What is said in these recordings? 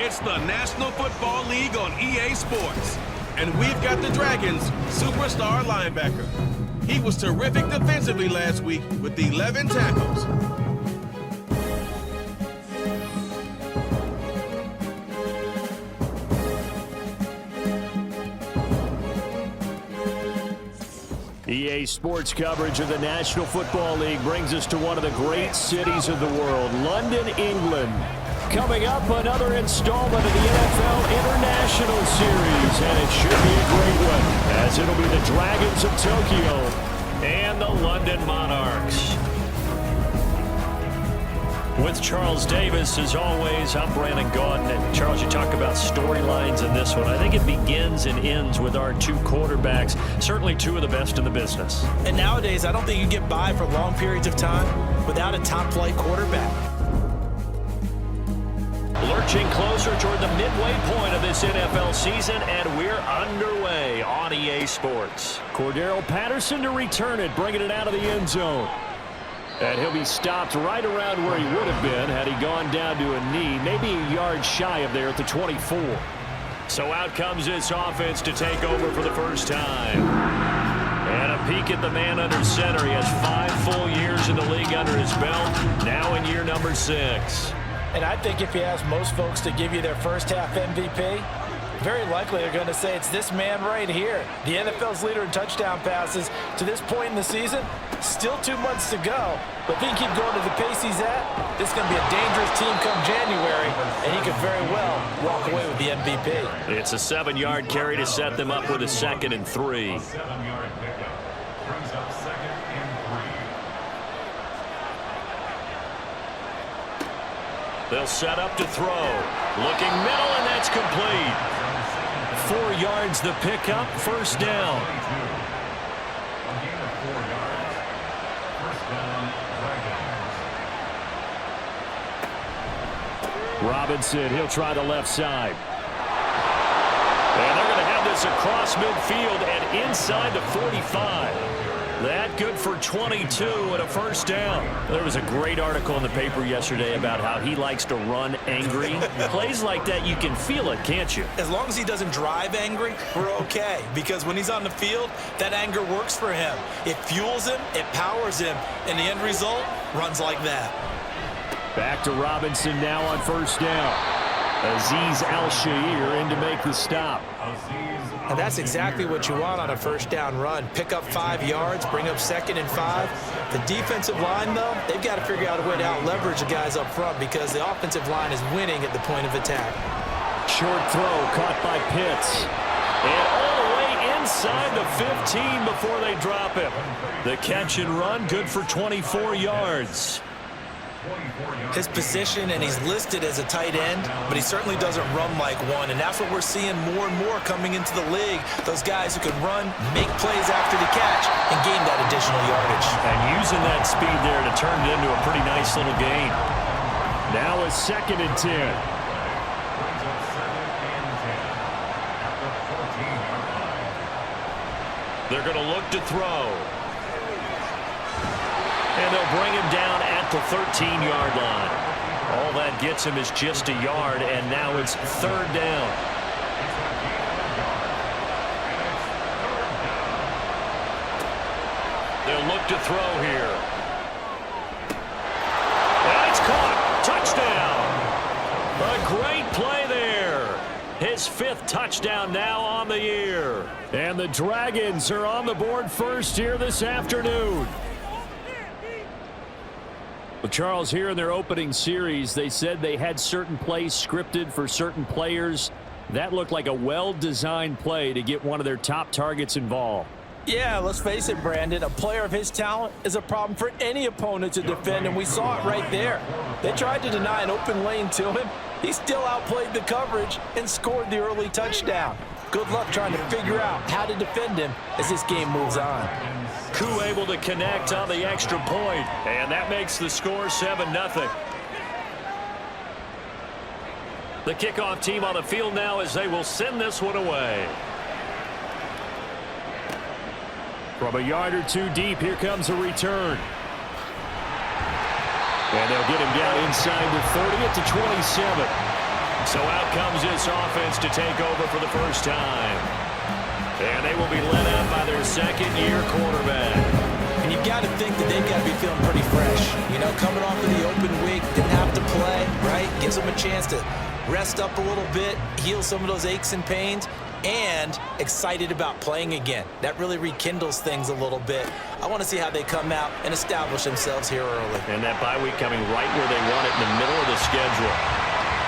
It's the National Football League on EA Sports. And we've got the Dragons' superstar linebacker. He was terrific defensively last week with 11 tackles. EA Sports coverage of the National Football League brings us to one of the great cities of the world, London, England. Coming up, another installment of the NFL International Series, and it should be a great one, as it'll be the Dragons of Tokyo and the London Monarchs. With Charles Davis, as always, I'm Brandon Gaudin. And Charles, you talk about storylines in this one. I think it begins and ends with our two quarterbacks, certainly two of the best in the business. And nowadays, I don't think you get by for long periods of time without a top-flight quarterback. Lurching closer toward the midway point of this NFL season, and we're underway on EA Sports. Cordero Patterson to return it, bringing it out of the end zone. And he'll be stopped right around where he would have been had he gone down to a knee, maybe a yard shy of there at the 24. So out comes this offense to take over for the first time. And a peek at the man under center. He has 5 full years in the league under his belt, now in year number 6. And I think if you ask most folks to give you their first half MVP, very likely they're going to say it's this man right here. The NFL's leader in touchdown passes to this point in the season. Still 2 months to go. But if he can keep going to the pace he's at, this is going to be a dangerous team come January, and he could very well walk away with the MVP. It's a 7-yard carry to set them up with a 2nd and 3. They'll set up to throw. Looking middle, and that's complete. 4 yards the pickup, first down. Robinson, he'll try the left side. And they're going to have this across midfield and inside the 45. That good for 22 and a first down. There was a great article in the paper yesterday about how he likes to run angry. Plays like that, you can feel it, can't you? As long as he doesn't drive angry, we're okay. Because when he's on the field, that anger works for him. It fuels him, it powers him, and the end result runs like that. Back to Robinson now on first down. Azeez Al-Shaair in to make the stop. And that's exactly what you want on a first down run. Pick up 5 yards, bring up 2nd and 5. The defensive line, though, they've got to figure out a way to out-leverage the guys up front because the offensive line is winning at the point of attack. Short throw caught by Pitts. And all the way inside the 15 before they drop him. The catch and run, good for 24 yards. His position, and he's listed as a tight end, but he certainly doesn't run like one, and that's what we're seeing more and more coming into the league. Those guys who can run, make plays after the catch, and gain that additional yardage. And using that speed there to turn it into a pretty nice little gain. Now a 2nd and 10. They're going to look to throw. And they'll bring him down at the 13-yard line. All that gets him is just a yard, and now it's 3rd down. They'll look to throw here. And it's caught. Touchdown. A great play there. His 5th touchdown now on the year. And the Dragons are on the board first here this afternoon. Well, Charles, here in their opening series, they said they had certain plays scripted for certain players. That looked like a well-designed play to get one of their top targets involved. Yeah, let's face it, Brandon. A player of his talent is a problem for any opponent to defend, and we saw it right there. They tried to deny an open lane to him. He still outplayed the coverage and scored the early touchdown. Good luck trying to figure out how to defend him as this game moves on. Koo able to connect on the extra point, and that makes the score 7-0. The kickoff team on the field now as they will send this one away. From a yard or two deep, here comes a return. And they'll get him down inside the 30 at the 27. So out comes this offense to take over for the first time. And they will be led out by their second-year quarterback. And you've got to think that they've got to be feeling pretty fresh. You know, coming off of the open week, didn't have to play, right? Gives them a chance to rest up a little bit, heal some of those aches and pains, and excited about playing again. That really rekindles things a little bit. I want to see how they come out and establish themselves here early. And that bye week coming right where they want it in the middle of the schedule.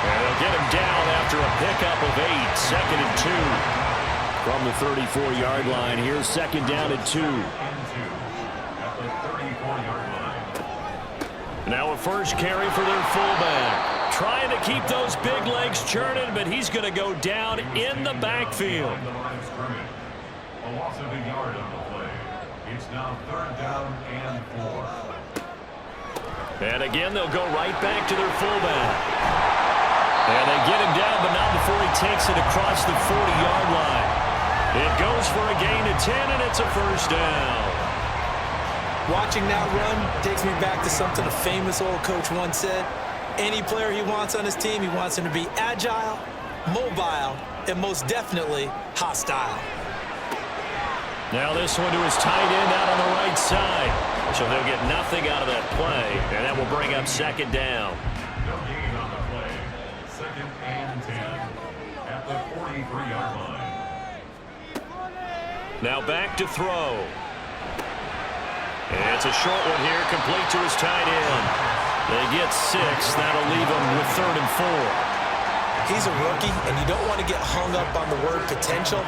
And they'll get him down after a pickup of 8, 2nd and 2. From the 34-yard line, here's 2nd down and 2. Now a first carry for their fullback. Trying to keep those big legs churning, but he's going to go down in the backfield. A loss of a yard on the play. It's now 3rd down and 4. And again, they'll go right back to their fullback. And they get him down, but not before he takes it across the 40-yard line. It goes for a gain of 10, and it's a first down. Watching that run takes me back to something a famous old coach once said. Any player he wants on his team, he wants him to be agile, mobile, and most definitely hostile. Now this one to his tight end out on the right side. So they'll get nothing out of that play, and that will bring up 2nd down. No gain on the play. 2nd and 10 at the 43-yard line. Now back to throw. And it's a short one here, complete to his tight end. They get 6. That'll leave him with 3rd and 4. He's a rookie, and you don't want to get hung up on the word potential.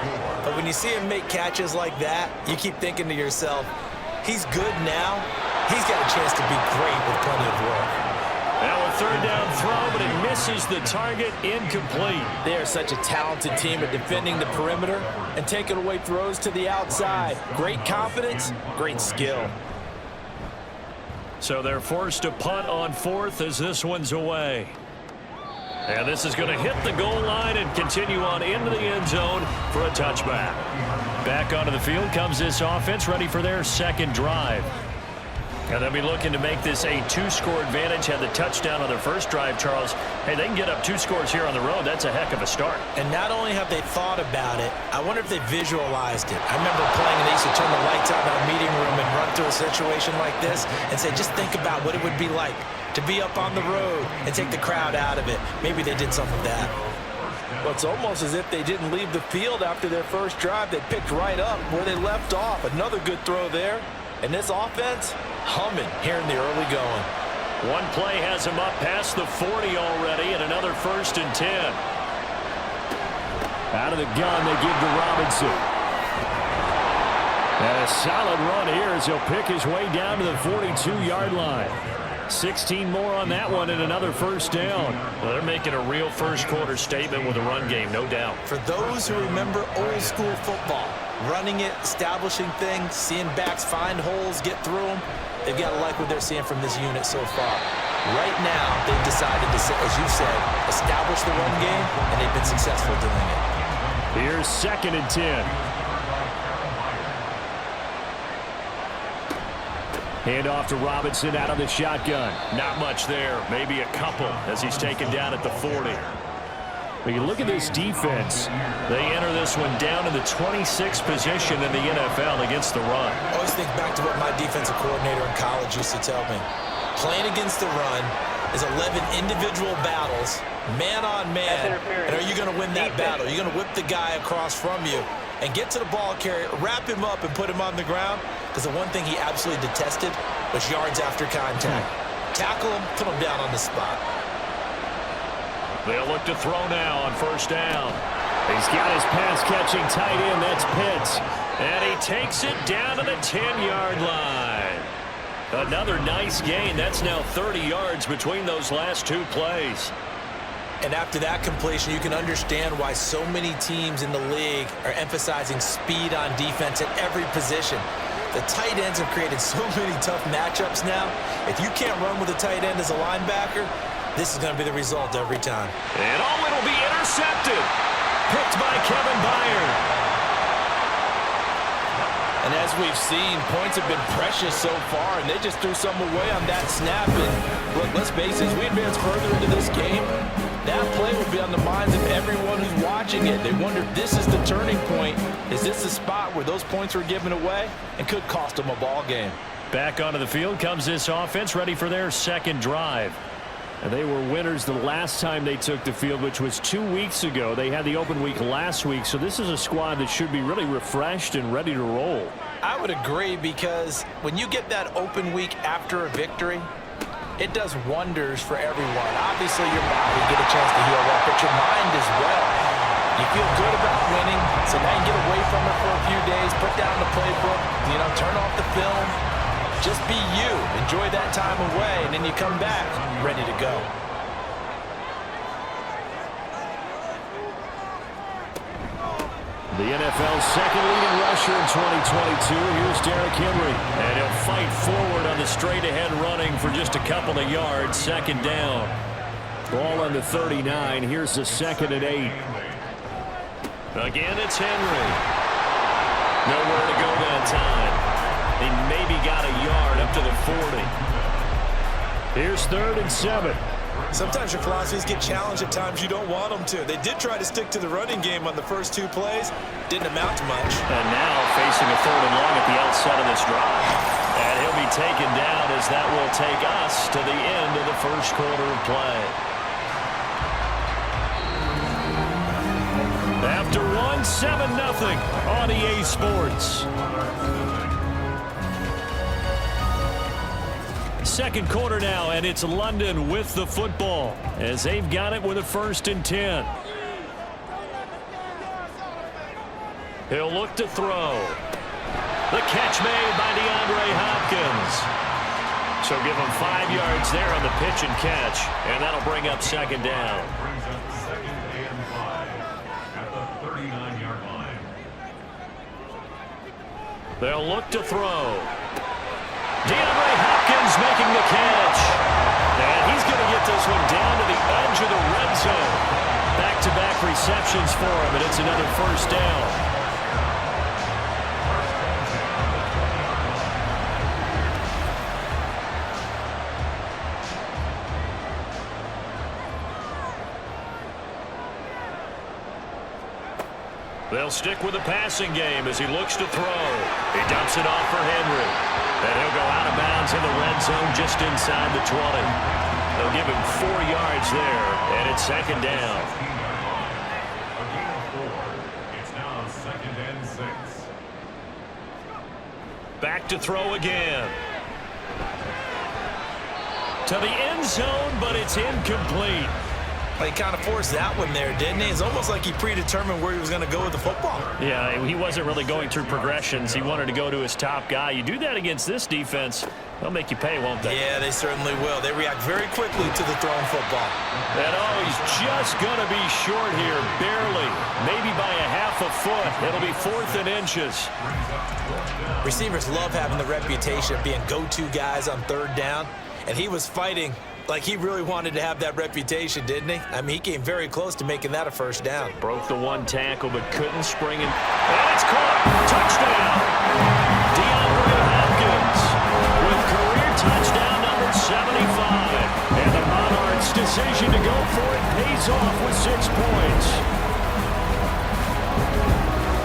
But when you see him make catches like that, you keep thinking to yourself, he's good now. He's got a chance to be great with plenty of work. Now a 3rd down throw, but it misses the target, incomplete. They are such a talented team at defending the perimeter and taking away throws to the outside. Great confidence, great skill. So they're forced to punt on 4th as this one's away. And this is going to hit the goal line and continue on into the end zone for a touchback. Back onto the field comes this offense, ready for their 2nd drive. And they'll be looking to make this a 2-score advantage. Had the touchdown on their first drive, Charles. Hey, they can get up 2 scores here on the road. That's a heck of a start. And not only have they thought about it, I wonder if they visualized it. I remember playing and they used to turn the lights out in our meeting room and run through a situation like this and say, just think about what it would be like to be up on the road and take the crowd out of it. Maybe they did some of that. Well, it's almost as if they didn't leave the field after their first drive. They picked right up where they left off. Another good throw there. And this offense, humming here in the early going. One play has him up past the 40 already, and another 1st and 10. Out of the gun, they give to Robinson. And a solid run here as he'll pick his way down to the 42-yard line. 16 more on that one and another 1st down. Well, they're making a real first-quarter statement with a run game, no doubt. For those who remember old-school football, running it, establishing things, seeing backs find holes, get through them, they've got to like what they're seeing from this unit so far. Right now, they've decided to, as you said, establish the run game, and they've been successful doing it. Here's 2nd and 10. Hand off to Robinson out of the shotgun. Not much there. Maybe a couple as he's taken down at the 40. When you look at this defense, they enter this one down in the 26th position in the NFL against the run. I always think back to what my defensive coordinator in college used to tell me. Playing against the run is 11 individual battles, man on man. And are you going to win that battle? You're going to whip the guy across from you and get to the ball carrier, wrap him up, and put him on the ground. Because the one thing he absolutely detested was yards after contact. Tackle him, put him down on the spot. They'll look to throw now on 1st down. He's got his pass-catching tight end. That's Pitts. And he takes it down to the 10-yard line. Another nice gain. That's now 30 yards between those last 2 plays. And after that completion, you can understand why so many teams in the league are emphasizing speed on defense at every position. The tight ends have created so many tough matchups now. If you can't run with a tight end as a linebacker, this is going to be the result every time. And it'll be intercepted. Picked by Kevin Byard. And as we've seen, points have been precious so far, and they just threw some away on that snap. And look, let's face it, as we advance further into this game, that play will be on the on the minds of everyone who's watching it. They wonder if this is the turning point. Is this the spot where those points were given away and could cost them a ball game? Back onto the field comes this offense, ready for their second drive. And they were winners the last time they took the field, which was 2 weeks ago. They had the open week last week, so this is a squad that should be really refreshed and ready to roll. I would agree, because when you get that open week after a victory, it does wonders for everyone. Obviously, your body get a chance to heal up, but your mind as well. You feel good about winning, so now you get away from it for a few days, put down the playbook, turn off the film. Just be you. Enjoy that time away, and then you come back ready to go. The NFL's second leading rusher in 2022. Here's Derrick Henry. And he'll fight forward on the straight-ahead running for just a couple of yards. Second down. Ball on the 39. Here's the 2nd and 8. Again, it's Henry. Nowhere to go that time. He maybe got a yard up to the 40. Here's 3rd and 7. Sometimes your philosophies get challenged at times you don't want them to. They did try to stick to the running game on the first 2 plays. Didn't amount to much. And now facing a 3rd and long at the outset of this drive. And he'll be taken down, as that will take us to the end of the first quarter of play. After 1, 7-0 on EA Sports. Second quarter now, and it's London with the football as they've got it with a 1st and 10. He'll look to throw. The catch made by DeAndre Hopkins. So give him 5 yards there on the pitch and catch, and that'll bring up 2nd down. Brings up 2nd and 5 at the 39-yard line. They'll look to throw. DeAndre Hopkins making the catch. And he's going to get this one down to the edge of the red zone. Back-to-back receptions for him, and it's another 1st down. They'll stick with the passing game as he looks to throw. He dumps it off for Henry. And he'll go out of bounds in the red zone just inside the 20. They'll give him 4 yards there, and it's 2nd down. A gain of 4. It's now 2nd and 6. Back to throw again. To the end zone, but it's incomplete. He kind of forced that one there, didn't he? It's almost like he predetermined where he was going to go with the football. Yeah, he wasn't really going through progressions. He wanted to go to his top guy. You do that against this defense, they'll make you pay, won't they? Yeah, they certainly will. They react very quickly to the thrown football. And he's just going to be short here, barely. Maybe by a half a foot. It'll be 4th and inches. Receivers love having the reputation of being go-to guys on 3rd down, and he was fighting like he really wanted to have that reputation, didn't he? I mean, he came very close to making that a 1st down. Broke the 1 tackle, but couldn't spring it. And it's caught. Touchdown. DeAndre Hopkins with career touchdown number 75. And the Monarchs' decision to go for it pays off with 6 points.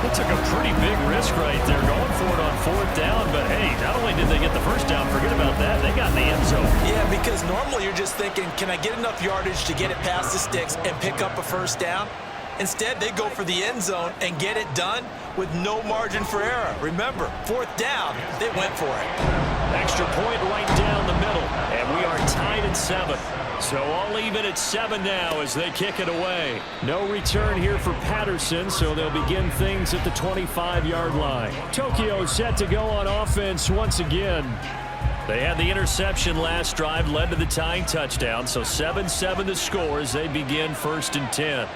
They took a pretty big risk right there, going for it on 4th down. But, hey, not only did they get the 1st down, forget about that, they got in the end zone. Yeah, because normally you're just thinking, can I get enough yardage to get it past the sticks and pick up a 1st down? Instead, they go for the end zone and get it done with no margin for error. Remember, 4th down, they went for it. Extra point right down the middle, and we are tied at 7. So all even at 7 now as they kick it away. No return here for Patterson, so they'll begin things at the 25-yard line. Tokyo set to go on offense once again. They had the interception last drive, led to the tying touchdown, so 7-7 the score as they begin 1st and 10.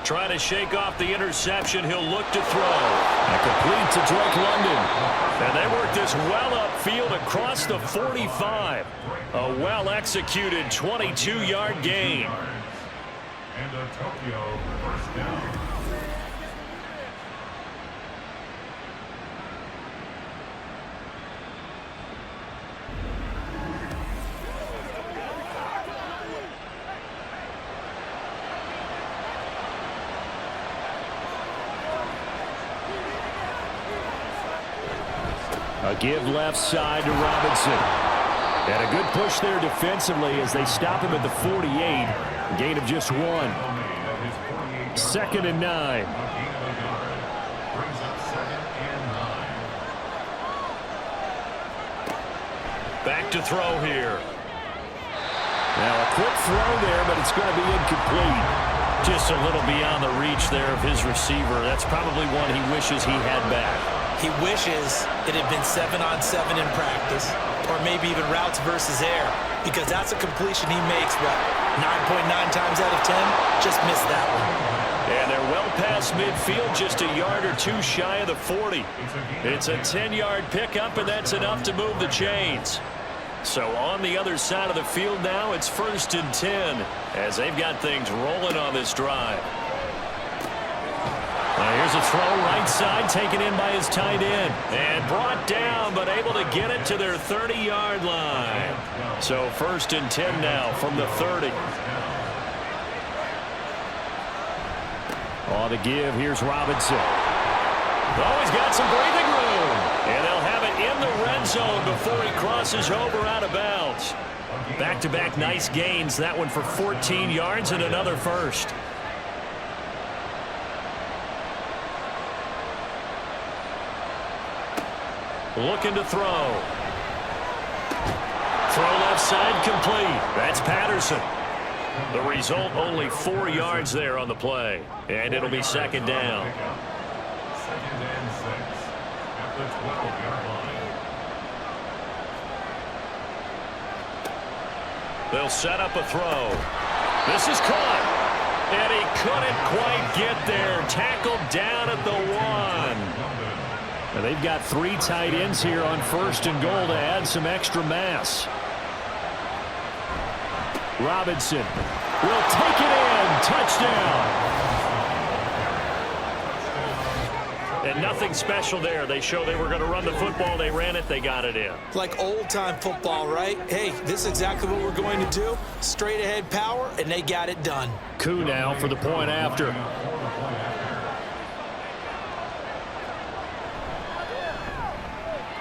Trying to shake off the interception, he'll look to throw. And complete to Drake London. And they work this well upfield across the 45. A well-executed 22-yard gain. And a Tokyo 1st down. A give left side to Robinson. And a good push there defensively as they stop him at the 48. Gain of just 1. 2nd and 9. Back to throw here. Now a quick throw there, but it's going to be incomplete. Just a little beyond the reach there of his receiver. That's probably one he wishes he had back. He wishes it had been 7-on-7 in practice, or maybe even routes versus air, because that's a completion he makes, what, 9.9 times out of 10? Just missed that one. And they're well past midfield, just a yard or two shy of the 40. It's a 10-yard pickup, and that's enough to move the chains. So on the other side of the field now, it's 1st and 10 as they've got things rolling on this drive. Here's a throw right side, taken in by his tight end. And brought down, but able to get it to their 30-yard line. So 1st and 10 now from the 30. On the give, here's Robinson. Oh, he's got some breathing room. And they'll have it in the red zone before he crosses over out of bounds. Back-to-back nice gains. That one for 14 yards and another first. Looking to throw. Throw left side complete. That's Patterson. The result, only 4 yards there on the play. And it'll be 2nd down. 2nd and 6 at the 12-yard line. They'll set up a throw. This is caught. And he couldn't quite get there. Tackled down at the 1. And they've got 3 tight ends here on 1st and goal to add some extra mass. Robinson will take it in. Touchdown. And nothing special there. They show they were going to run the football. They ran it. They got it in. Like old-time football, right? Hey, this is exactly what we're going to do. Straight-ahead power, and they got it done. Coup now for the point after.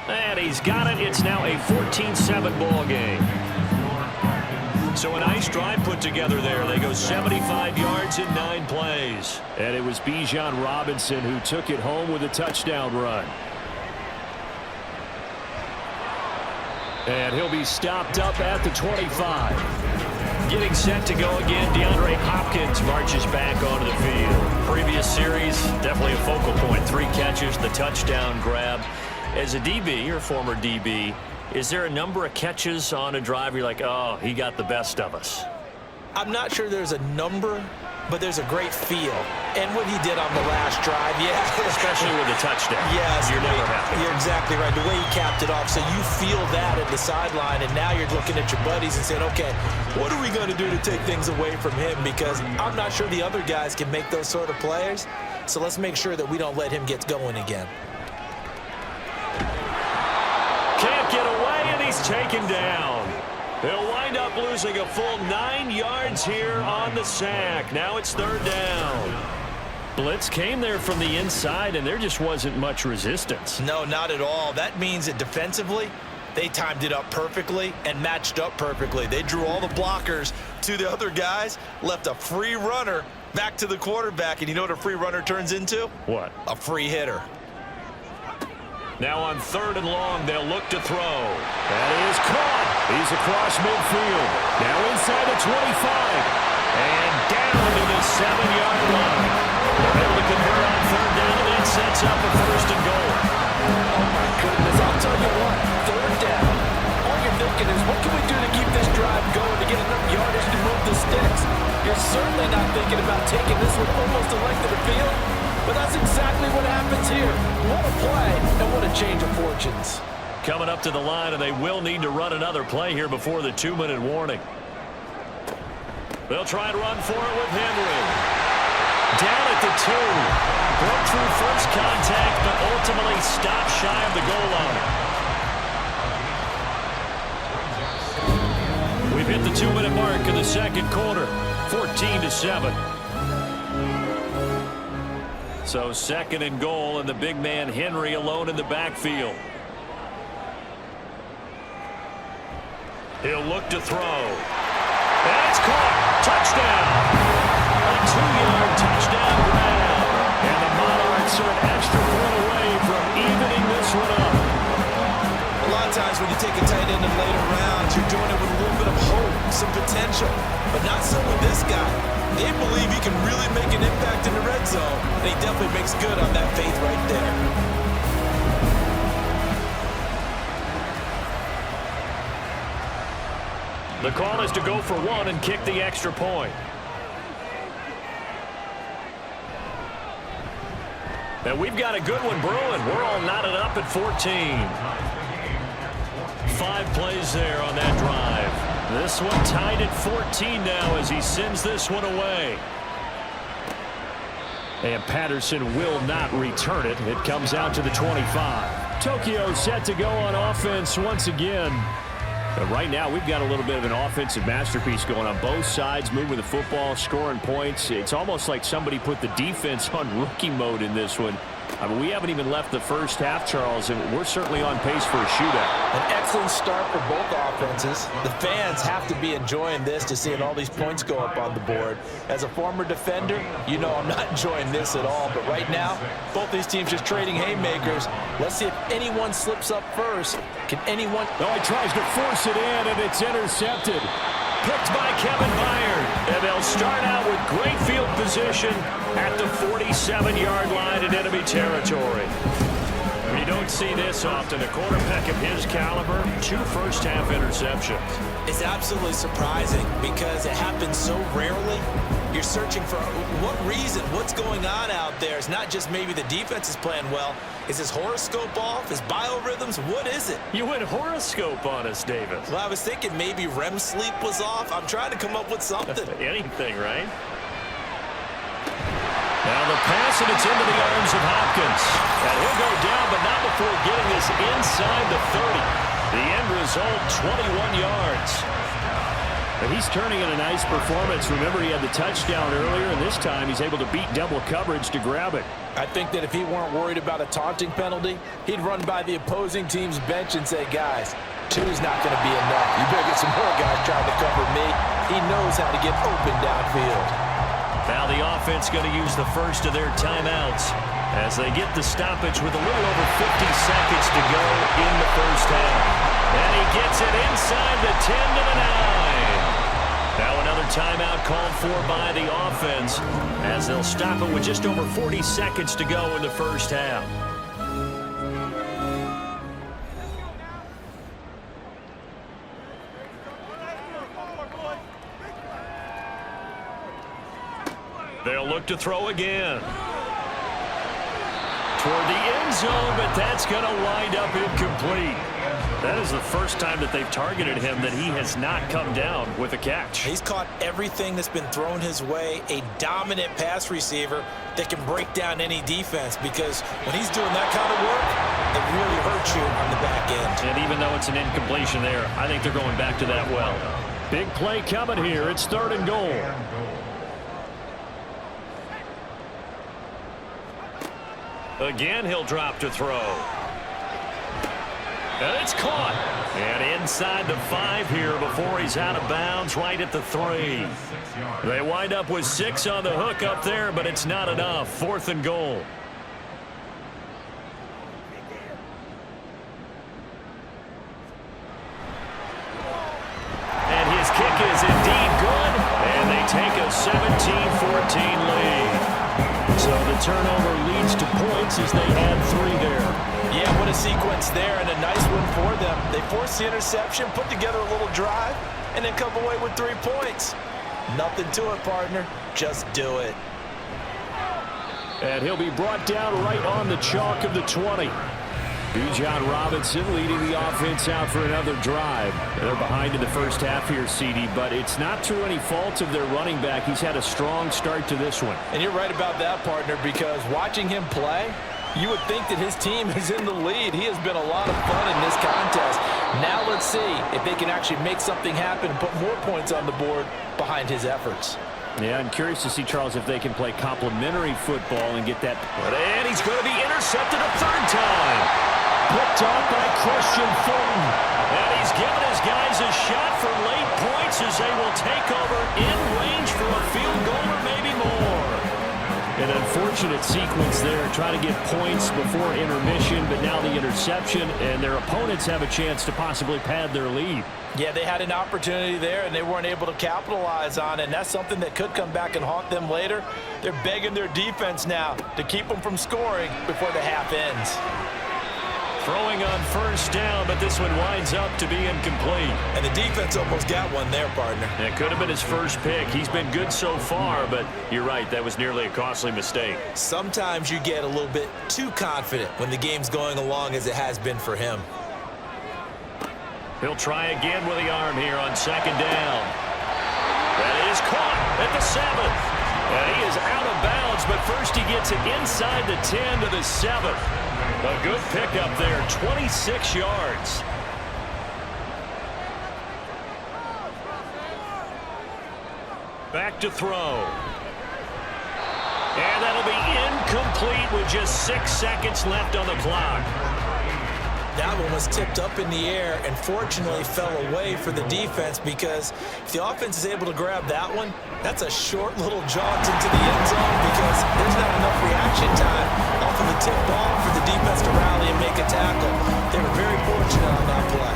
And he's got it. It's now a 14-7 ball game. So a nice drive put together there. They go 75 yards in 9 plays. And it was Bijan Robinson who took it home with a touchdown run. And he'll be stopped up at the 25. Getting set to go again, DeAndre Hopkins marches back onto the field. Previous series, definitely a focal point. 3 catches, the touchdown grab. As a DB, or former DB, is there a number of catches on a drive you're like, oh, he got the best of us? I'm not sure there's a number, but there's a great feel. And what he did on the last drive, yeah. Especially with a touchdown. Yes. You're never happy. You're exactly right. The way he capped it off, so you feel that at the sideline, and now you're looking at your buddies and saying, okay, what are we going to do to take things away from him? Because I'm not sure the other guys can make those sort of plays. So let's make sure that we don't let him get going again. Can't get away, and he's taken down. He'll wind up losing a full 9 yards here on the sack. Now it's 3rd down. Blitz came there from the inside, and there just wasn't much resistance. No, not at all. That means that defensively, they timed it up perfectly and matched up perfectly. They drew all the blockers to the other guys, left a free runner back to the quarterback, and you know what a free runner turns into? What? A free hitter. Now on 3rd and long, they'll look to throw. That is caught. He's across midfield. Now inside the 25. And down to the 7-yard line. They're able to convert on 3rd down, and that sets up a 1st and goal. Oh, my goodness. I'll tell you what. 3rd down. All you're thinking is, what can we do to keep this drive going to get enough yardage to move the sticks? You're certainly not thinking about taking this one almost a length of the field. But that's exactly what happens here. What a play, and what a change of fortunes. Coming up to the line, and they will need to run another play here before the 2-minute warning. They'll try and run for it with Henry. Down at the 2. Broke through first contact, but ultimately stopped shy of the goal line. We've hit the 2-minute mark in the 2nd quarter. 14-7. So 2nd and goal, and the big man Henry alone in the backfield. He'll look to throw. And it's caught. Touchdown. A 2-yard touchdown grab. And the Monarchs are an extra point away from evening this one up. A lot of times when you take a tight end in later rounds, you're doing it with a little bit of hope, some potential. But not so with this guy. They believe he can really make an impact in the red zone, and he definitely makes good on that faith right there. The call is to go for one and kick the extra point. And we've got a good one brewing. We're all knotted up at 14. 5 plays there on that drive. This one tied at 14 now as he sends this one away. And Patterson will not return it. It comes out to the 25. Tokyo set to go on offense once again. But right now, we've got a little bit of an offensive masterpiece going on both sides, moving the football, scoring points. It's almost like somebody put the defense on rookie mode in this one. I mean, we haven't even left the first half, Charles, and we're certainly on pace for a shootout. An excellent start for both offenses. The fans have to be enjoying this to seeing all these points go up on the board. As a former defender, you know I'm not enjoying this at all. But right now, both these teams just trading haymakers. Let's see if anyone slips up first. Can anyone? Oh, he tries to force it in, and it's intercepted. Picked by Kevin Byard. And they'll start out with great field position at the 47-yard line in enemy territory. You don't see this often. A quarterback of his caliber, 2 first-half interceptions. It's absolutely surprising because it happens so rarely. You're searching for what reason, what's going on out there. It's not just maybe the defense is playing well. Is his horoscope off? His biorhythms? What is it? You went horoscope on us, Davis. Well, I was thinking maybe REM sleep was off. I'm trying to come up with something. Anything, right? Now the pass, and it's into the arms of Hopkins. And he'll go down, but not before getting this inside the 30. The end result, 21 yards. But he's turning in a nice performance. Remember, he had the touchdown earlier, and this time he's able to beat double coverage to grab it. I think that if he weren't worried about a taunting penalty, he'd run by the opposing team's bench and say, guys, 2's not going to be enough. You better get some more guys trying to cover me. He knows how to get open downfield. Now the offense going to use the first of their timeouts as they get the stoppage with a little over 50 seconds to go in the first half. And he gets it inside the 10 to the 9. Now another timeout called for by the offense as they'll stop it with just over 40 seconds to go in the first half. They'll look to throw again. Toward the end zone, but that's going to wind up incomplete. That is the first time that they've targeted him that he has not come down with a catch. He's caught everything that's been thrown his way, a dominant pass receiver that can break down any defense, because when he's doing that kind of work, it really hurts you on the back end. And even though it's an incompletion there, I think they're going back to that well. Big play coming here. It's 3rd and goal. Again, he'll drop to throw. And it's caught. And inside the 5 here before he's out of bounds, right at the 3. They wind up with 6 on the hook up there, but it's not enough. 4th and goal. And his kick is indeed good. And they take a 17-14 lead. So the turnover leads to points as they add 3 there. Yeah, what a sequence there, and a nice one for them. They forced the interception, put together a little drive, and then come away with 3 points. Nothing to it, partner. Just do it. And he'll be brought down right on the chalk of the 20. Bijan Robinson leading the offense out for another drive. They're behind in the first half here, CD, but it's not through any fault of their running back. He's had a strong start to this one. And you're right about that, partner, because watching him play, you would think that his team is in the lead. He has been a lot of fun in this contest. Now let's see if they can actually make something happen and put more points on the board behind his efforts. Yeah, I'm curious to see, Charles, if they can play complementary football and get that. And he's going to be intercepted a 3rd time. picked off by Christian Fulton. And he's given his guys a shot for late points as they will take over in range for a field goal or maybe more. An unfortunate sequence there, trying to get points before intermission, but now the interception, and their opponents have a chance to possibly pad their lead. Yeah, they had an opportunity there, and they weren't able to capitalize on it, and that's something that could come back and haunt them later. They're begging their defense now to keep them from scoring before the half ends. Throwing on first down, but this one winds up to be incomplete. And the defense almost got one there, partner. It could have been his first pick. He's been good so far, but you're right, that was nearly a costly mistake. Sometimes you get a little bit too confident when the game's going along as it has been for him. He'll try again with the arm here on second down. That is caught at the 7th. And he is out of bounds, but first he gets it inside the 10 to the 7th. A good pickup there, 26 yards. Back to throw. And that'll be incomplete with just 6 seconds left on the clock. That one was tipped up in the air and fortunately fell away for the defense, because if the offense is able to grab that one, that's a short little jaunt into the end zone because there's not enough reaction time off of a tip ball for the defense to rally and make a tackle. They were very fortunate on that play.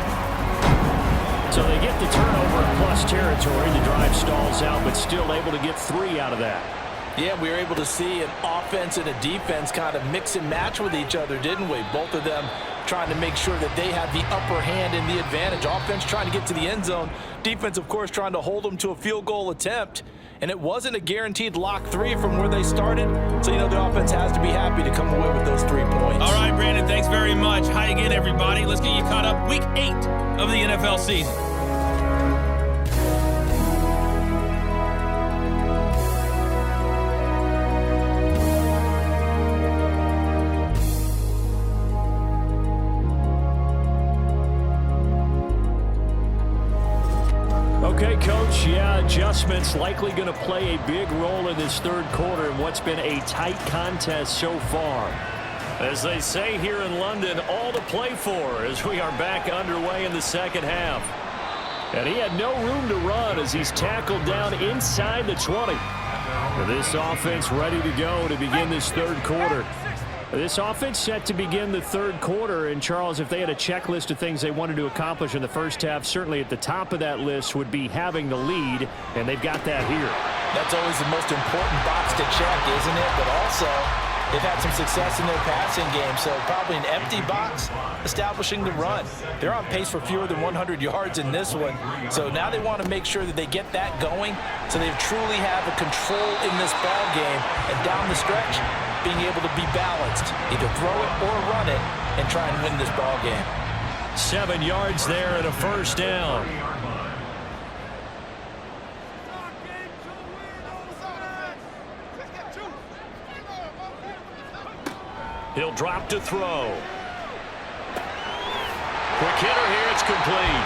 So they get the turnover in plus territory. The drive stalls out, but still able to get 3 out of that. Yeah, we were able to see an offense and a defense kind of mix and match with each other, didn't we? Both of them trying to make sure that they have the upper hand and the advantage. Offense trying to get to the end zone. Defense, of course, trying to hold them to a field goal attempt. And it wasn't a guaranteed lock 3 from where they started. So, you know, the offense has to be happy to come away with those 3 points. All right, Brandon, thanks very much. Hi again, everybody. Let's get you caught up. Week 8 of the NFL season. Okay, Coach, adjustments likely going to play a big role in this third quarter in what's been a tight contest so far. As they say here in London, all to play for as we are back underway in the second half. And he had no room to run as he's tackled down inside the 20. This offense ready to go to begin this third quarter. This offense set to begin the third quarter, and Charles, if they had a checklist of things they wanted to accomplish in the first half, certainly at the top of that list would be having the lead, and they've got that here. That's always the most important box to check, isn't it? But also, they've had some success in their passing game, so probably an empty box establishing the run. They're on pace for fewer than 100 yards in this one, so now they want to make sure that they get that going so they truly have a control in this ball game, and down the stretch, being able to be balanced, either throw it or run it, and try and win this ball game. 7 yards there and a first down. He'll drop to throw. Quick hitter here, it's complete.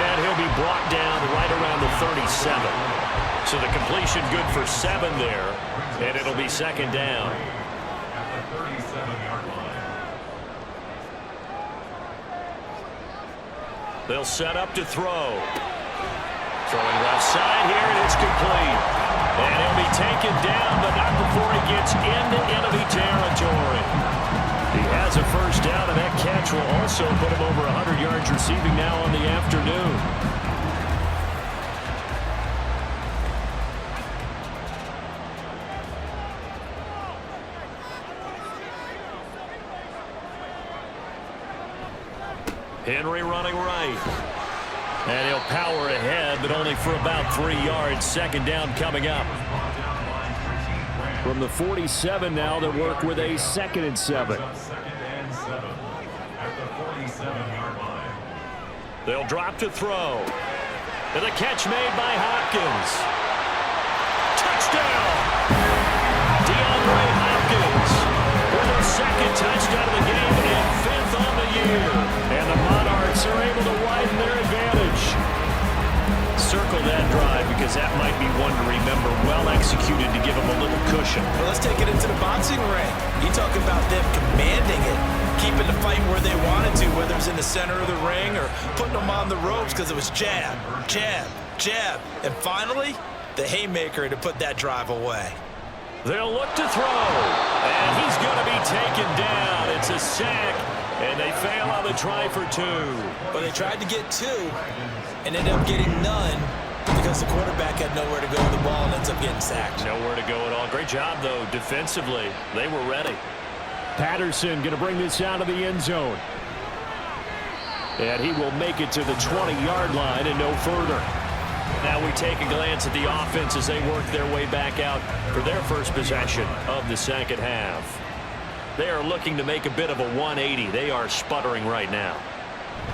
And he'll be brought down right around the 37. So the completion good for 7 there, and it'll be second down. They'll set up to throw. Throwing left side here, and it's complete. And he'll be taken down, but not before he gets into enemy territory. He has a first down, and that catch will also put him over 100 yards receiving now on the afternoon. Henry running right. And he'll power ahead, but only for about 3 yards. Second down coming up. From the 47 now, they work with a 2nd and 7. They'll drop to throw. And the catch made by Hopkins. Touchdown! DeAndre Hopkins with a 2nd touchdown of the game and 5th on the year. And the Monarchs are able to widen their advantage. Circle that drive because that might be one to remember. Well executed to give them a little cushion. Well, let's take it into the boxing ring. You talk about them commanding it, keeping the fight where they wanted to, whether it's in the center of the ring or putting them on the ropes because it was jab, jab, jab. And finally, the haymaker to put that drive away. They'll look to throw, and he's going to be taken down. It's a sack, and they fail on the try for 2. But they tried to get 2 and ended up getting none because the quarterback had nowhere to go with the ball and ends up getting sacked. Nowhere to go at all. Great job, though, defensively. They were ready. Patterson going to bring this out of the end zone. And he will make it to the 20-yard line and no further. Now we take a glance at the offense as they work their way back out for their first possession of the second half. They are looking to make a bit of a 180. They are sputtering right now.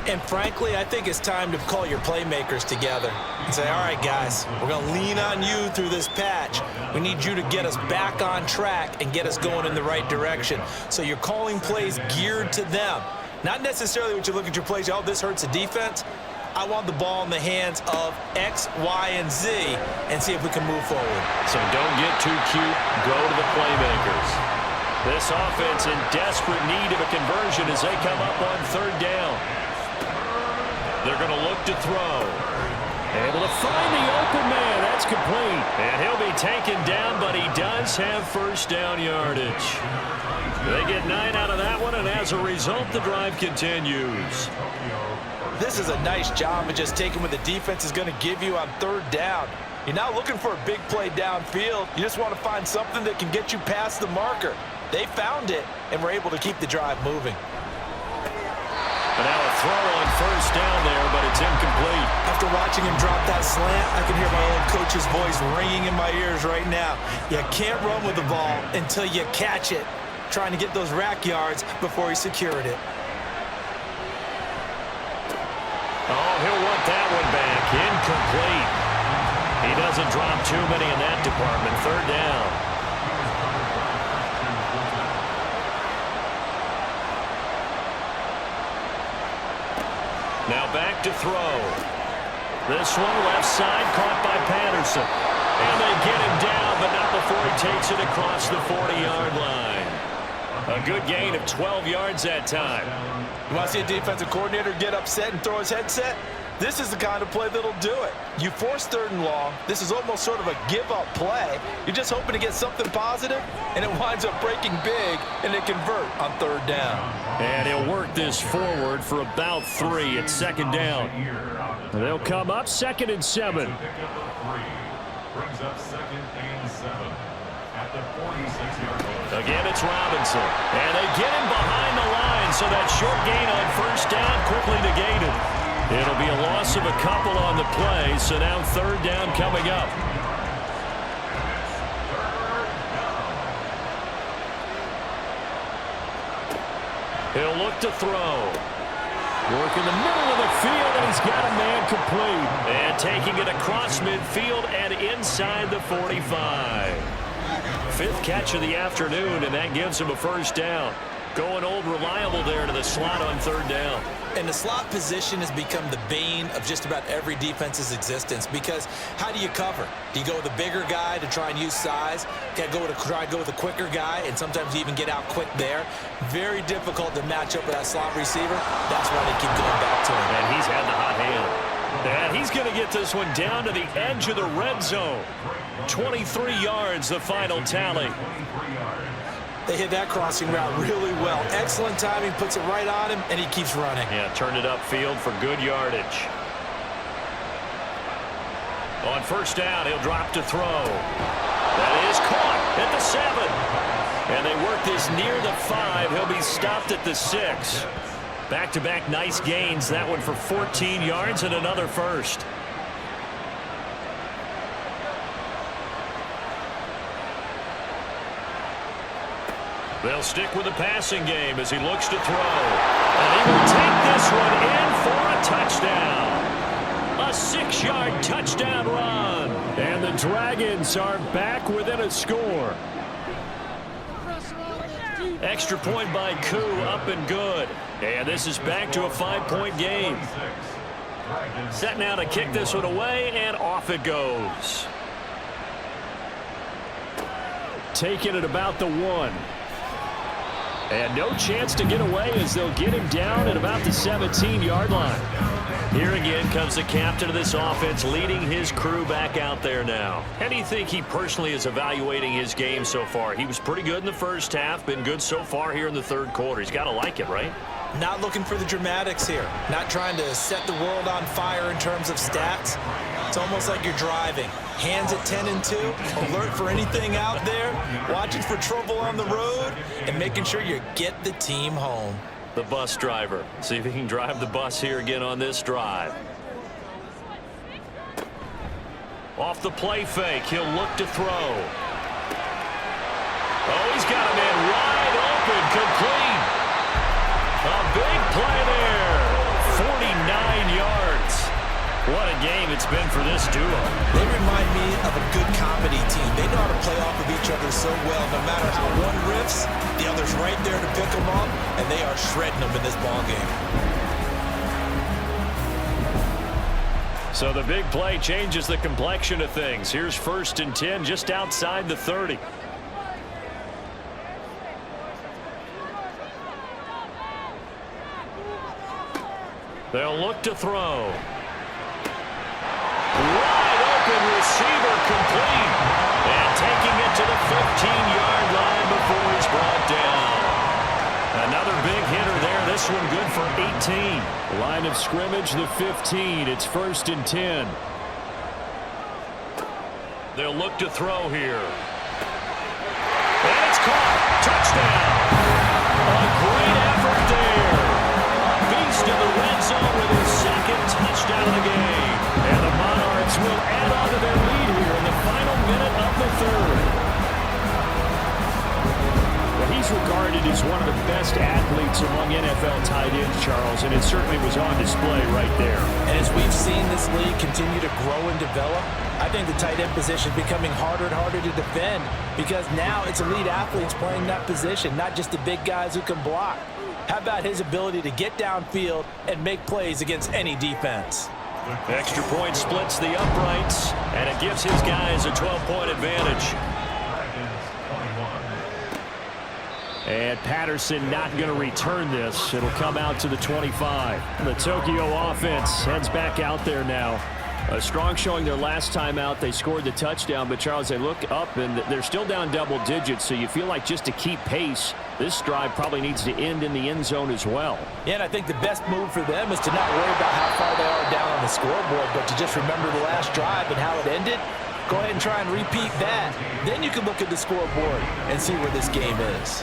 And frankly, I think it's time to call your playmakers together and say, all right, guys, we're going to lean on you through this patch. We need you to get us back on track and get us going in the right direction. So you're calling plays geared to them. Not necessarily when you look at your plays, oh, this hurts the defense. I want the ball in the hands of X, Y, and Z and see if we can move forward. So don't get too cute. Go to the playmakers. This offense in desperate need of a conversion as they come up on 3rd down. They're going to look to throw. Able to find the open man. That's complete. And he'll be taken down, but he does have first down yardage. They get 9 out of that one, and as a result, the drive continues. This is a nice job of just taking what the defense is going to give you on 3rd down. You're not looking for a big play downfield. You just want to find something that can get you past the marker. They found it and were able to keep the drive moving. And now a throw on first down there, but it's incomplete. After watching him drop that slant, I can hear my old coach's voice ringing in my ears right now. You can't run with the ball until you catch it, trying to get those rack yards before he secured it. Oh, he'll want that one back. Incomplete. He doesn't drop too many in that department. 3rd down. Now back to throw. This one left side caught by Patterson. And they get him down, but not before he takes it across the 40-yard line. A good gain of 12 yards that time. You want to see a defensive coordinator get upset and throw his headset? This is the kind of play that'll do it. You force 3rd and long. This is almost sort of a give-up play. You're just hoping to get something positive, and it winds up breaking big, and they convert on 3rd down. And he'll work this forward for about 3 at 2nd down. They'll come up 2nd and 7. Brings up 2nd and 7 at the 46-yard line. Again, it's Robinson. And they get him behind the line, so that short gain on first down quickly negated. It'll be a loss of a couple on the play, so now 3rd down coming up. He'll look to throw. Work in the middle of the field, and he's got a man complete. And taking it across midfield and inside the 45. 5th catch of the afternoon, and that gives him a first down. Going old reliable there to the slot on 3rd down. And the slot position has become the bane of just about every defense's existence because how do you cover? Do you go with a bigger guy to try and use size? Try to go with a quicker guy, and sometimes you even get out quick there. Very difficult to match up with that slot receiver. That's why they keep going back to him. And he's had the hot hand. And he's going to get this one down to the edge of the red zone. 23 yards, the final tally. They hit that crossing route really well. Excellent timing, puts it right on him, and he keeps running. Yeah, turned it upfield for good yardage. On first down, he'll drop to throw. That is caught at the 7. And they work this near the 5. He'll be stopped at the 6. Back-to-back nice gains. That one for 14 yards and another first. They'll stick with the passing game as he looks to throw. And he will take this one in for a touchdown. A 6-yard touchdown run. And the Dragons are back within a score. Extra point by Koo, up and good. And this is back to a 5-point game. Set now to kick this one away, and off it goes. taken at about the 1. And no chance to get away as they'll get him down at about the 17-yard line. Here again comes the captain of this offense, leading his crew back out there now. How do you think he personally is evaluating his game so far? He was pretty good in the first half, been good so far here in the third quarter. He's got to like it, right? Not looking for the dramatics here. Not trying to set the world on fire in terms of stats. It's almost like you're driving. Hands at 10 and 2, alert for anything out there, watching for trouble on the road, and making sure you get the team home. The bus driver. See if he can drive the bus here again on this drive. Off the play fake, he'll look to throw. Oh, he's got a man wide open, complete. A big play there. 49 yards. What a game it's been for this duo. They remind me of a good comedy team. They know how to play off of each other so well. No matter how one riffs, the other's right there to pick them up, and they are shredding them in this ballgame. So the big play changes the complexion of things. Here's 1st and 10 just outside the 30. They'll look to throw. Wide open receiver, complete. And taking it to the 15-yard line before he's brought down. Another big hitter there. This one good for 18. Line of scrimmage, the 15. It's 1st and 10. They'll look to throw here. And it's caught. Touchdown. A great effort there. A beast in the red zone with his 2nd touchdown of the game. And the Monarchs will add on to their lead here in the final minute of the 3rd. Well, he's regarded as one of the best athletes among NFL tight ends, Charles, and it certainly was on display right there. And as we've seen this league continue to grow and develop, I think the tight end position is becoming harder and harder to defend because now it's elite athletes playing that position, not just the big guys who can block. How about his ability to get downfield and make plays against any defense? Extra point splits the uprights, and it gives his guys a 12-point advantage. And Patterson not going to return this. It'll come out to the 25. The Tokyo offense heads back out there now. A strong showing their last time out. They scored the touchdown, but Charles, they look up and they're still down double digits, so you feel like just to keep pace, this drive probably needs to end in the end zone as well. Yeah, and I think the best move for them is to not worry about how far they are down on the scoreboard, but to just remember the last drive and how it ended. Go ahead and try and repeat that. Then you can look at the scoreboard and see where this game is.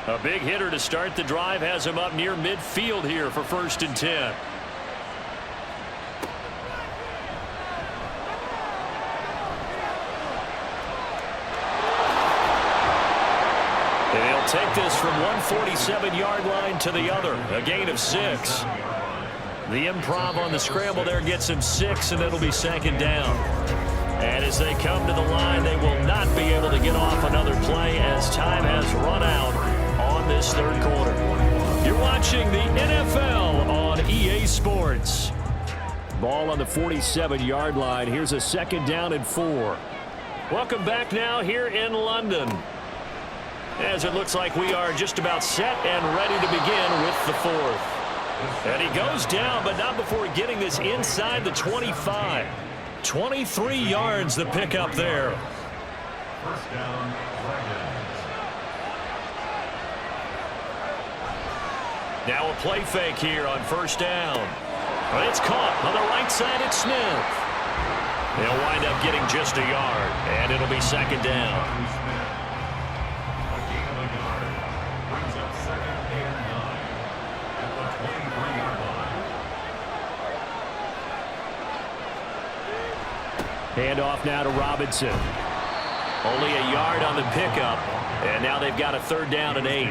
A big hitter to start the drive has him up near midfield here for 1st and 10. And he'll take this from 147-yard line to the other, a gain of 6. The improv on the scramble there gets him 6, and it'll be 2nd down. And as they come to the line, they will not be able to get off another play as time has run out on this 3rd quarter. You're watching the NFL on EA Sports. Ball on the 47-yard line. Here's a 2nd down and 4. Welcome back now here in London, as it looks like we are just about set and ready to begin with the 4th. And he goes down, but not before getting this inside the 25. 23 yards the pickup there. 1st down, Dragons. Now a play fake here on 1st down. But it's caught on the right side at Smith. They'll wind up getting just a yard, and it'll be 2nd down. Handoff now to Robinson. Only a yard on the pickup, and now they've got a 3rd down and 8.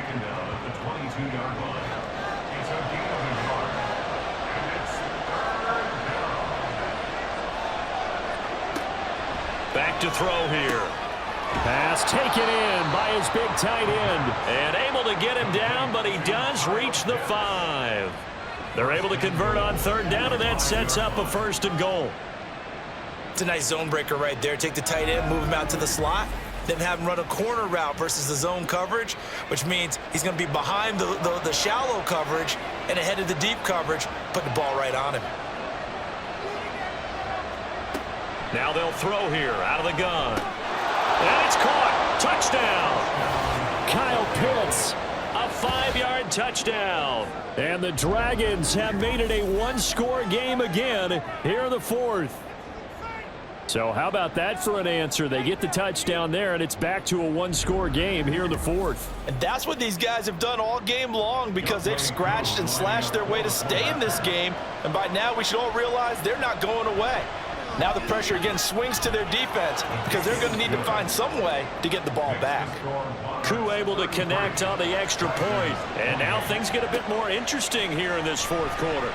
Back to throw here. Pass taken in by his big tight end. And able to get him down, but he does reach the 5. They're able to convert on third down, and that sets up a 1st and goal. It's a nice zone breaker right there. Take the tight end, move him out to the slot, then have him run a corner route versus the zone coverage, which means he's going to be behind the shallow coverage and ahead of the deep coverage, put the ball right on him. Now they'll throw here out of the gun. And it's caught. Touchdown. Kyle Pitts, a 5-yard touchdown. And the Dragons have made it a one-score game again here in the 4th. So how about that for an answer? They get the touchdown there, and it's back to a one-score game here in the 4th. And that's what these guys have done all game long because they've scratched and slashed their way to stay in this game. And by now we should all realize they're not going away. Now the pressure again swings to their defense because they're going to need to find some way to get the ball back. Koo able to connect on the extra point. And now things get a bit more interesting here in this 4th quarter.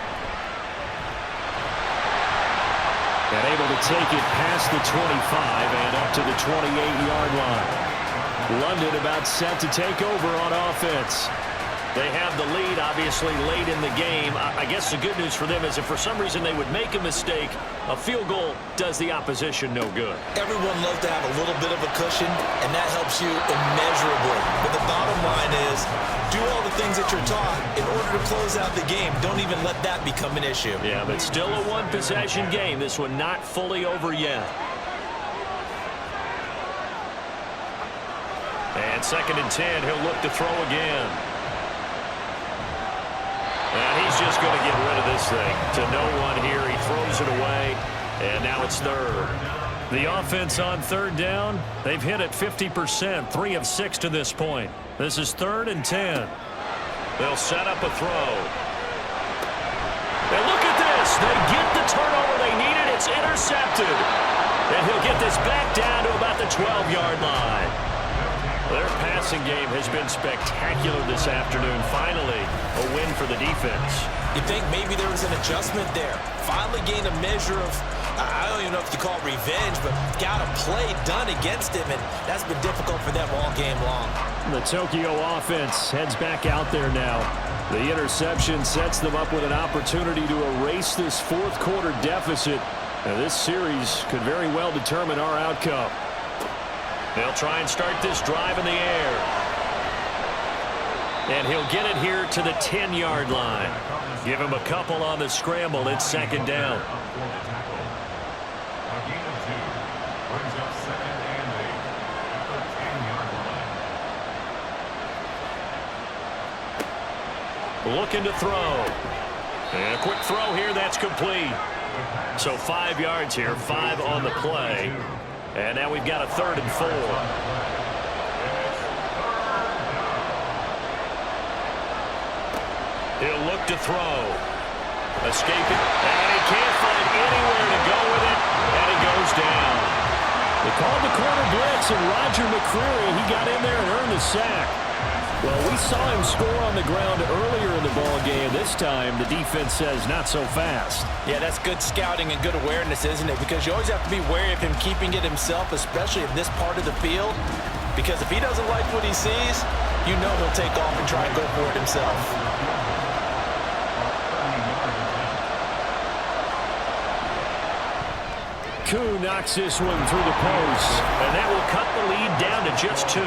And able to take it past the 25 and up to the 28-yard line. London about set to take over on offense. They have the lead, obviously, late in the game. I guess the good news for them is if for some reason they would make a mistake, a field goal does the opposition no good. Everyone loves to have a little bit of a cushion, and that helps you immeasurably. But the bottom line is, do all the things that you're taught in order to close out the game. Don't even let that become an issue. Yeah, but still a one-possession game. This one not fully over yet. And 2nd and 10, he'll look to throw again. And he's just going to get rid of this thing to no one here. He throws it away, and now it's 3rd. The offense on 3rd down, they've hit it 50%, 3 of 6 to this point. This is 3rd and 10. They'll set up a throw. And look at this. They get the turnover they needed. It's intercepted. And he'll get this back down to about the 12-yard line. Their passing game has been spectacular this afternoon. Finally, a win for the defense. You think maybe there was an adjustment there. Finally gained a measure of, I don't even know if you call it revenge, but got a play done against him, and that's been difficult for them all game long. The Tokyo offense heads back out there now. The interception sets them up with an opportunity to erase this 4th quarter deficit. Now, this series could very well determine our outcome. They'll try and start this drive in the air. And he'll get it here to the 10-yard line. Give him a couple on the scramble. It's 2nd down. Looking to throw. And a quick throw here. That's complete. So 5 yards here. 5 on the play. And now we've got a 3rd and 4. He'll look to throw. Escaping. And he can't find anywhere to go with it. And he goes down. They called the corner blitz, and Roger McCreary, he got in there and earned the sack. Well, we saw him score on the ground earlier in the ball game. This time, the defense says not so fast. Yeah, that's good scouting and good awareness, isn't it? Because you always have to be wary of him keeping it himself, especially in this part of the field. Because if he doesn't like what he sees, you know he'll take off and try and go for it himself. Koo knocks this one through the post, and that will cut the lead down to just 2.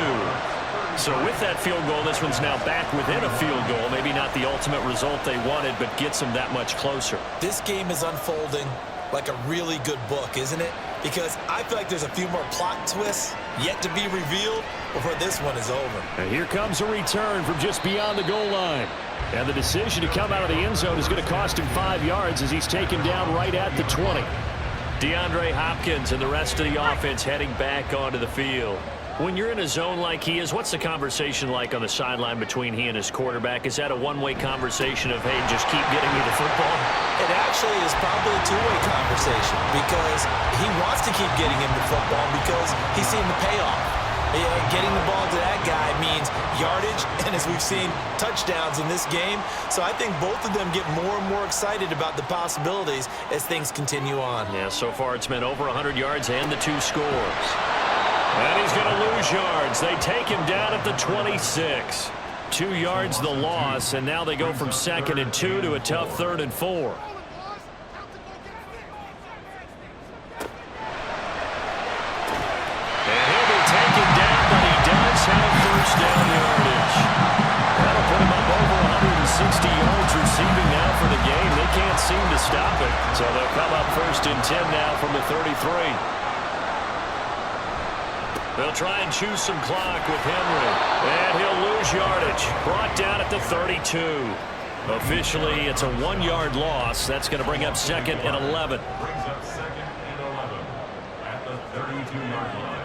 So with that field goal, this one's now back within a field goal. Maybe not the ultimate result they wanted, but gets them that much closer. This game is unfolding like a really good book, isn't it? Because I feel like there's a few more plot twists yet to be revealed before this one is over. And here comes a return from just beyond the goal line. And the decision to come out of the end zone is going to cost him 5 yards as he's taken down right at the 20. DeAndre Hopkins and the rest of the offense heading back onto the field. When you're in a zone like he is, what's the conversation like on the sideline between he and his quarterback? Is that a one-way conversation of, hey, just keep getting me the football? It actually is probably a two-way conversation because he wants to keep getting him the football because he's seeing the payoff. Getting the ball to that guy means yardage, and as we've seen, touchdowns in this game. So I think both of them get more and more excited about the possibilities as things continue on. Yeah, so far it's been over 100 yards and the 2 scores. And he's going to lose yards. They take him down at the 26. 2 yards the loss, and now they go from 2nd and 2 to a tough 3rd and 4. And he'll be taken down, but he does have first down yardage. That'll put him up over 160 yards receiving now for the game. They can't seem to stop it, so they'll come up 1st and 10 now from the 33. They'll try and choose some clock with Henry. And he'll lose yardage. Brought down at the 32. Officially, it's a 1-yard loss. That's going to bring up 2nd and 11. Brings up 2nd and 11 at the 32-yard line.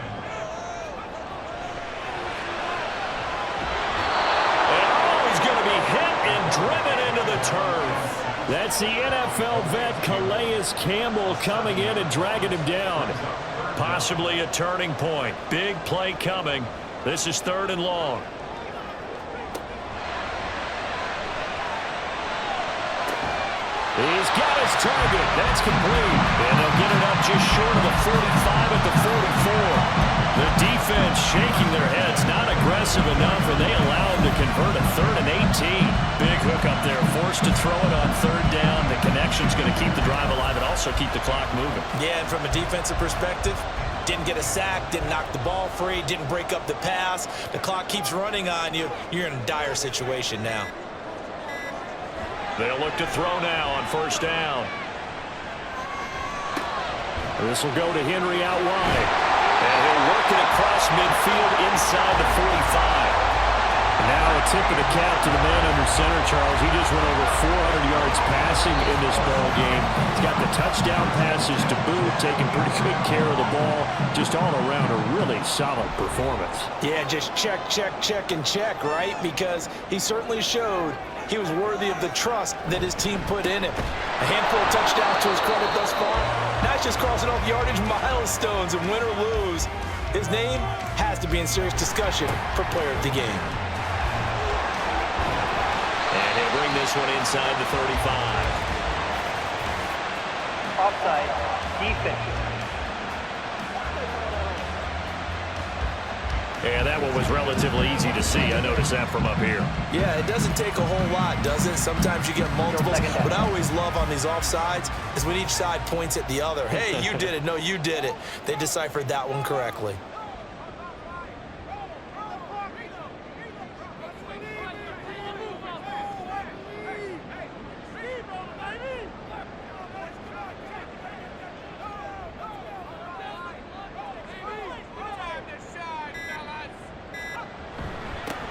And he's going to be hit and driven into the turf. That's the NFL vet Calais Campbell coming in and dragging him down. Possibly a turning point. Big play coming. This is 3rd and long. He's got his target. That's complete. And they'll get it up just short of the 45 at the 44. The defense shaking their heads, not aggressive enough, and they allow him to convert a 3rd and 18. Big hook up there, forced to throw it on 3rd down. The connection's going to keep the drive alive and also keep the clock moving. Yeah, and from a defensive perspective, didn't get a sack, didn't knock the ball free, didn't break up the pass. The clock keeps running on you. You're in a dire situation now. They'll look to throw now on 1st down. This will go to Henry out wide. And he'll work it across midfield inside the 45. Now a tip of the cap to the man under center, Charles. He just went over 400 yards passing in this ball game. He's got the touchdown passes to boot, taking pretty good care of the ball. Just all around a really solid performance. Yeah, just check, check, check, and check, right? Because he certainly showed he was worthy of the trust that his team put in him. A handful of touchdowns to his credit thus far. Now he's just crossing off yardage milestones, and win or lose, his name has to be in serious discussion for player of the game. And he'll bring this one inside the 35. Offside, defense. And that one was relatively easy to see. I noticed that from up here. Yeah, it doesn't take a whole lot, does it? Sometimes you get multiples. What I always love on these offsides is when each side points at the other. Hey, you did it. No, you did it. They deciphered that one correctly.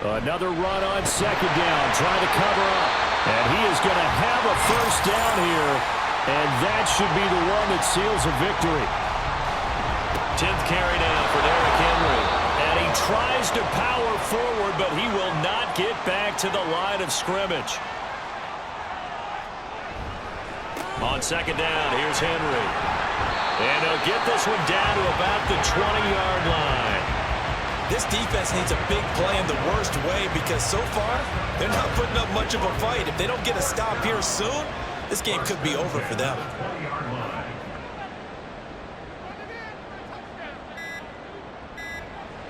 Another run on 2nd down, trying to cover up. And he is going to have a 1st down here. And that should be the one that seals a victory. 10th carry now for Derrick Henry. And he tries to power forward, but he will not get back to the line of scrimmage. On 2nd down, here's Henry. And he'll get this one down to about the 20-yard line. This defense needs a big play in the worst way because so far, they're not putting up much of a fight. If they don't get a stop here soon, this game could be over for them.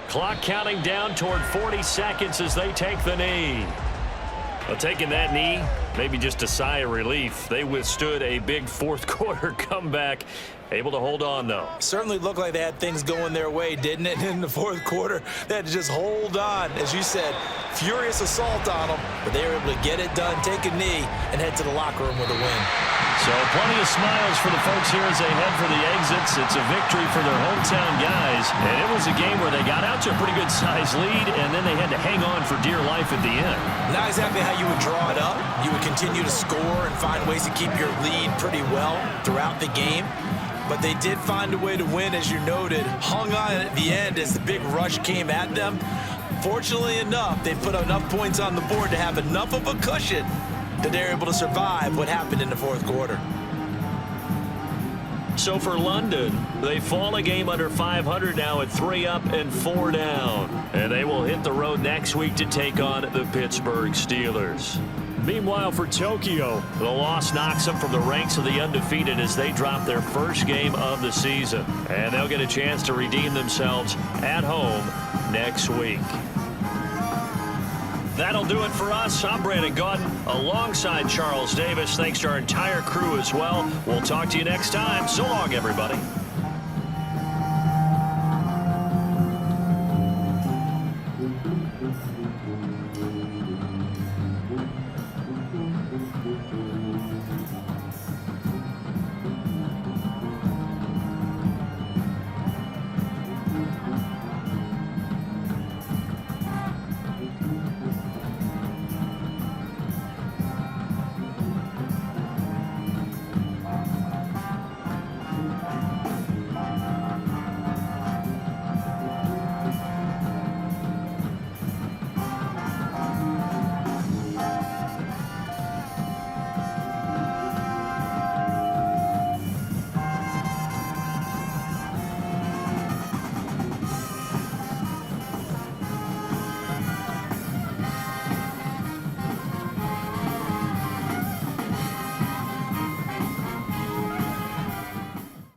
Clock counting down toward 40 seconds as they take the knee. Well, taking that knee, maybe just a sigh of relief. They withstood a big 4th quarter comeback. Able to hold on, though. Certainly looked like they had things going their way, didn't it? In the 4th quarter, they had to just hold on. As you said, furious assault on them, but they were able to get it done, take a knee, and head to the locker room with a win. So plenty of smiles for the folks here as they head for the exits. It's a victory for their hometown guys. And it was a game where they got out to a pretty good-sized lead, and then they had to hang on for dear life at the end. Not exactly how you would draw it up. You would continue to score and find ways to keep your lead pretty well throughout the game. But they did find a way to win, as you noted. Hung on at the end as the big rush came at them. Fortunately enough, they put enough points on the board to have enough of a cushion that they're able to survive what happened in the 4th quarter. So for London, they fall a game under 500 now at 3 up and 4 down. And they will hit the road next week to take on the Pittsburgh Steelers. Meanwhile, for Tokyo, the loss knocks them from the ranks of the undefeated as they drop their first game of the season. And they'll get a chance to redeem themselves at home next week. That'll do it for us. I'm Brandon Gaudin alongside Charles Davis. Thanks to our entire crew as well. We'll talk to you next time. So long, everybody.